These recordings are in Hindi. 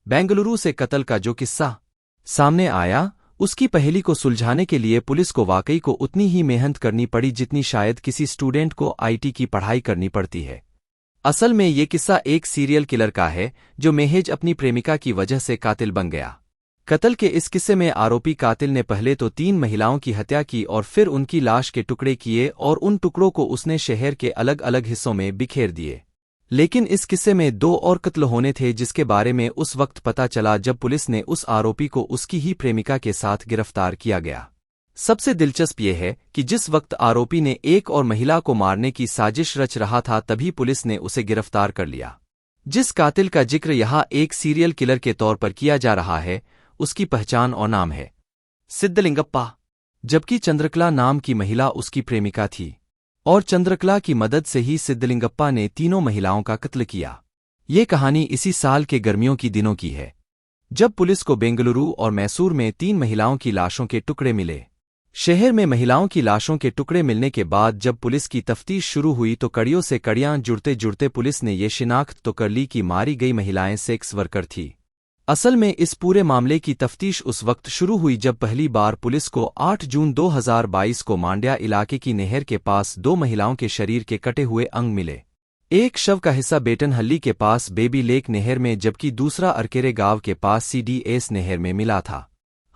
बेंगलुरु से कत्ल का जो किस्सा सामने आया, उसकी पहेली को सुलझाने के लिए पुलिस को वाकई को उतनी ही मेहनत करनी पड़ी जितनी शायद किसी स्टूडेंट को आईटी की पढ़ाई करनी पड़ती है। असल में ये किस्सा एक सीरियल किलर का है जो महज अपनी प्रेमिका की वजह से कातिल बन गया। कत्ल के इस किस्से में आरोपी कातिल ने पहले तो 3 महिलाओं की हत्या की और फिर उनकी लाश के टुकड़े किए और उन टुकड़ों को उसने शहर के अलग अलग हिस्सों में बिखेर दिए। लेकिन इस किस्से में 2 और कत्ल होने थे जिसके बारे में उस वक्त पता चला जब पुलिस ने उस आरोपी को उसकी ही प्रेमिका के साथ गिरफ्तार किया गया। सबसे दिलचस्प यह है कि जिस वक्त आरोपी ने एक और महिला को मारने की साजिश रच रहा था तभी पुलिस ने उसे गिरफ्तार कर लिया। जिस कातिल का जिक्र यहाँ एक सीरियल किलर के तौर पर किया जा रहा है उसकी पहचान और नाम है सिद्धलिंगप्पा, जबकि चंद्रकला नाम की महिला उसकी प्रेमिका थी और चंद्रकला की मदद से ही सिद्धलिंगप्पा ने तीनों महिलाओं का कत्ल किया। ये कहानी इसी साल के गर्मियों की दिनों की है जब पुलिस को बेंगलुरु और मैसूर में 3 महिलाओं की लाशों के टुकड़े मिले। शहर में महिलाओं की लाशों के टुकड़े मिलने के बाद जब पुलिस की तफ्तीश शुरू हुई तो कड़ियों से कड़ियां जुड़ते जुड़ते पुलिस ने ये शिनाख्त तो कर ली कि मारी गई महिलाएं सेक्स वर्कर थी। असल में इस पूरे मामले की तफ्तीश उस वक्त शुरू हुई जब पहली बार पुलिस को 8 जून 2022 को मांड्या इलाके की नहर के पास 2 महिलाओं के शरीर के कटे हुए अंग मिले। एक शव का हिस्सा बेटनहल्ली के पास बेबी लेक नहर में जबकि दूसरा अरकेरे गांव के पास सीडीएस नहर में मिला था।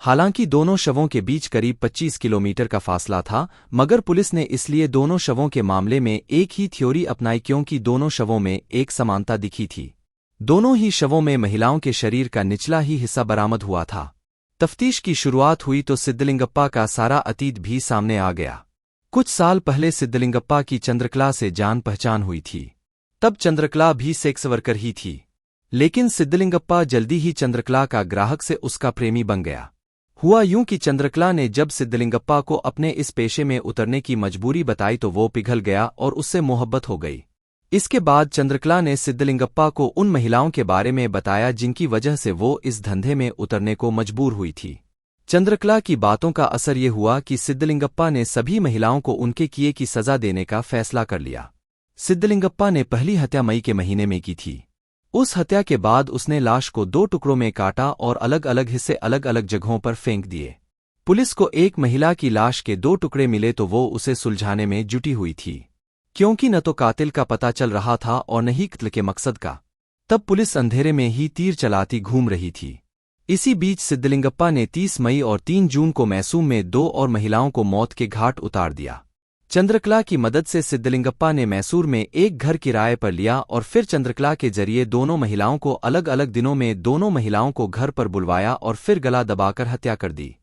हालांकि दोनों शवों के बीच करीब 25 किलोमीटर का फासला था, मगर पुलिस ने इसलिए दोनों शवों के मामले में एक ही थ्योरी अपनाई क्योंकि दोनों शवों में एक समानता दिखी थी। दोनों ही शवों में महिलाओं के शरीर का निचला ही हिस्सा बरामद हुआ था। तफ्तीश की शुरुआत हुई तो सिद्धलिंगप्पा का सारा अतीत भी सामने आ गया। कुछ साल पहले सिद्धलिंगप्पा की चंद्रकला से जान पहचान हुई थी। तब चंद्रकला भी सेक्स वर्कर ही थी, लेकिन सिद्धलिंगप्पा जल्दी ही चंद्रकला का ग्राहक से उसका प्रेमी बन गया। हुआ यूं कि चंद्रकला ने जब सिद्धलिंगप्पा को अपने इस पेशे में उतरने की मजबूरी बताई तो वो पिघल गया और उससे मोहब्बत हो गई। इसके बाद चंद्रकला ने सिद्धलिंगप्पा को उन महिलाओं के बारे में बताया जिनकी वजह से वो इस धंधे में उतरने को मजबूर हुई थी। चंद्रकला की बातों का असर ये हुआ कि सिद्धलिंगप्पा ने सभी महिलाओं को उनके किए की सजा देने का फैसला कर लिया। सिद्धलिंगप्पा ने पहली हत्या मई के महीने में की थी। उस हत्या के बाद उसने लाश को 2 टुकड़ों में काटा और अलग अलग हिस्से अलग अलग जगहों पर फेंक दिए। पुलिस को एक महिला की लाश के 2 टुकड़े मिले तो वो उसे सुलझाने में जुटी हुई थी, क्योंकि न तो कातिल का पता चल रहा था और न ही कत्ल के मकसद का। तब पुलिस अंधेरे में ही तीर चलाती घूम रही थी। इसी बीच सिद्धलिंगप्पा ने 30 मई और 3 जून को मैसूर में 2 और महिलाओं को मौत के घाट उतार दिया। चंद्रकला की मदद से सिद्धलिंगप्पा ने मैसूर में एक घर किराए पर लिया और फिर चंद्रकला के जरिए दोनों महिलाओं को अलग अलग दिनों में दोनों महिलाओं को घर पर बुलवाया और फिर गला दबाकर हत्या कर दी।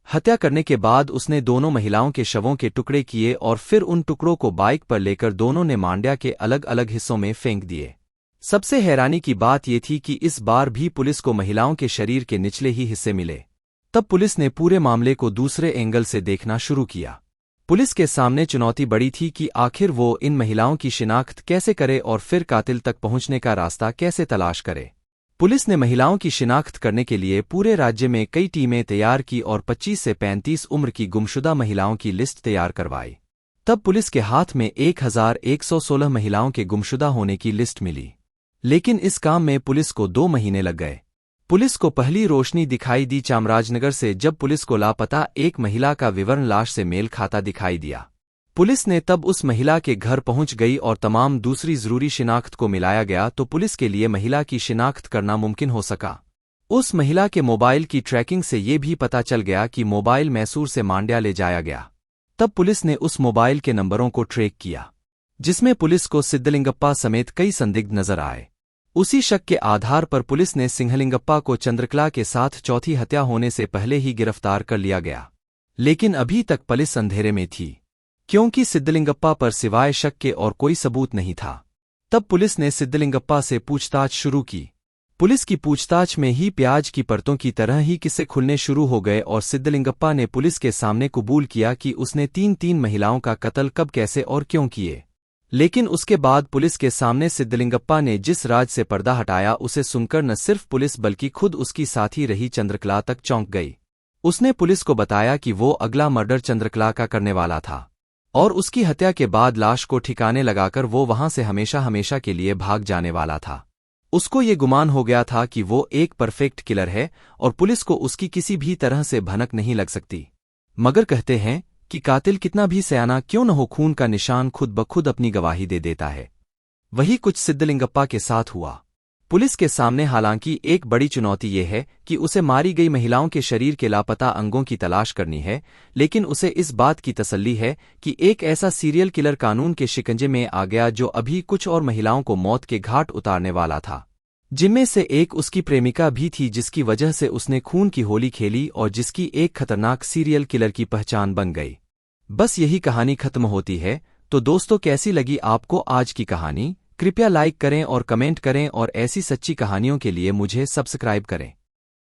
हत्या करने के बाद उसने दोनों महिलाओं के शवों के टुकड़े किए और फिर उन टुकड़ों को बाइक पर लेकर दोनों ने मांड्या के अलग अलग हिस्सों में फेंक दिए। सबसे हैरानी की बात यह थी कि इस बार भी पुलिस को महिलाओं के शरीर के निचले ही हिस्से मिले। तब पुलिस ने पूरे मामले को दूसरे एंगल से देखना शुरू किया। पुलिस के सामने चुनौती बड़ी थी कि आखिर वो इन महिलाओं की शिनाख्त कैसे करे और फिर कातिल तक पहुंचने का रास्ता कैसे तलाश करे। पुलिस ने महिलाओं की शिनाख्त करने के लिए पूरे राज्य में कई टीमें तैयार की और 25 से 35 उम्र की गुमशुदा महिलाओं की लिस्ट तैयार करवाई। तब पुलिस के हाथ में 1116 महिलाओं के गुमशुदा होने की लिस्ट मिली, लेकिन इस काम में पुलिस को 2 महीने लग गए। पुलिस को पहली रोशनी दिखाई दी चामराजनगर से जब पुलिस को लापता एक महिला का विवरण लाश से मेल खाता दिखाई दिया। पुलिस ने तब उस महिला के घर पहुंच गई और तमाम दूसरी जरूरी शिनाख्त को मिलाया गया तो पुलिस के लिए महिला की शिनाख्त करना मुमकिन हो सका। उस महिला के मोबाइल की ट्रैकिंग से ये भी पता चल गया कि मोबाइल मैसूर से मांड्या ले जाया गया। तब पुलिस ने उस मोबाइल के नंबरों को ट्रैक किया, जिसमें पुलिस को सिद्धलिंगप्पा समेत कई संदिग्ध नजर आए। उसी शक के आधार पर पुलिस ने सिंहलिंगप्पा को चंद्रकला के साथ चौथी हत्या होने से पहले ही गिरफ्तार कर लिया गया, लेकिन अभी तक पुलिस अंधेरे में थी क्योंकि सिद्धलिंगप्पा पर सिवाय शक के और कोई सबूत नहीं था। तब पुलिस ने सिद्धलिंगप्पा से पूछताछ शुरू की। पुलिस की पूछताछ में ही प्याज की परतों की तरह ही किस्से खुलने शुरू हो गए और सिद्धलिंगप्पा ने पुलिस के सामने कबूल किया कि उसने 3 महिलाओं का कत्ल कब, कैसे और क्यों किए। लेकिन उसके बाद पुलिस के सामने सिद्धलिंगप्पा ने जिस राज से पर्दा हटाया उसे सुनकर न सिर्फ पुलिस बल्कि खुद उसकी साथी रही चंद्रकला तक चौंक गई। उसने पुलिस को बताया कि वो अगला मर्डर चंद्रकला का करने वाला था और उसकी हत्या के बाद लाश को ठिकाने लगाकर वो वहां से हमेशा हमेशा के लिए भाग जाने वाला था। उसको ये गुमान हो गया था कि वो एक परफेक्ट किलर है और पुलिस को उसकी किसी भी तरह से भनक नहीं लग सकती। मगर कहते हैं कि कातिल कितना भी सयाना क्यों न हो, खून का निशान खुद ब खुद अपनी गवाही दे देता है। वही कुछ सिद्धलिंगप्पा के साथ हुआ। पुलिस के सामने हालांकि एक बड़ी चुनौती ये है कि उसे मारी गई महिलाओं के शरीर के लापता अंगों की तलाश करनी है, लेकिन उसे इस बात की तसल्ली है कि एक ऐसा सीरियल किलर कानून के शिकंजे में आ गया जो अभी कुछ और महिलाओं को मौत के घाट उतारने वाला था, जिनमें से एक उसकी प्रेमिका भी थी, जिसकी वजह से उसने खून की होली खेली और जिसकी एक खतरनाक सीरियल किलर की पहचान बन गई। बस यही कहानी खत्म होती है। तो दोस्तों, कैसी लगी आपको आज की कहानी? कृपया लाइक करें और कमेंट करें और ऐसी सच्ची कहानियों के लिए मुझे सब्सक्राइब करें।